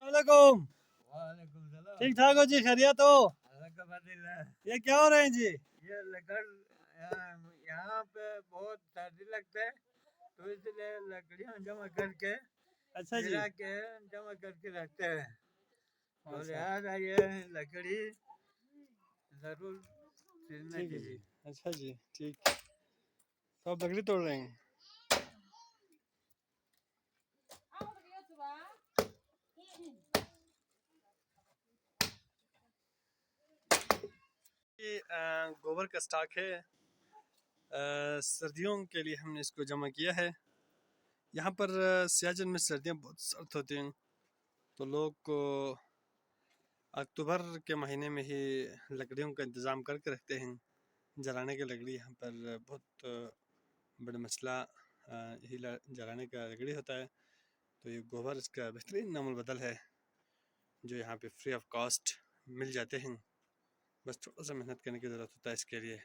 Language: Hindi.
वालेकुम। वालेकुम सलाम। ठीक ठाक हो जी? खैरियत हो? अल्हम्दुलिल्लाह। ये क्या हो रहे हैं जी? ये लकड़ यहाँ पे बहुत सर्दी लगता है तो इसलिए लकड़ियाँ जमा करके अच्छा जी। गिरा के जमा करके रखते हैं। तो अच्छा, लिहाजा ये लकड़ी जरूर सीखना ठीक है जी। चाहिए। अच्छा जी, ठीक। तो आप लकड़ी तोड़ रहे हैं? ये गोबर का स्टॉक है। सर्दियों के लिए हमने इसको जमा किया है। यहाँ पर सियाचिन में सर्दियाँ बहुत सख्त होती हैं, तो लोग को अक्टूबर के महीने में ही लकड़ियों का इंतज़ाम करके रखते हैं। जलाने की लकड़ी यहाँ पर बहुत बड़ा मसला यही जलाने का लकड़ी होता है। तो ये गोबर इसका बेहतरीन नामुल बदल है जो यहाँ पे फ्री ऑफ कॉस्ट मिल जाते हैं। बस थोड़ा सा मेहनत करने की ज़रूरत होता है इसके लिए।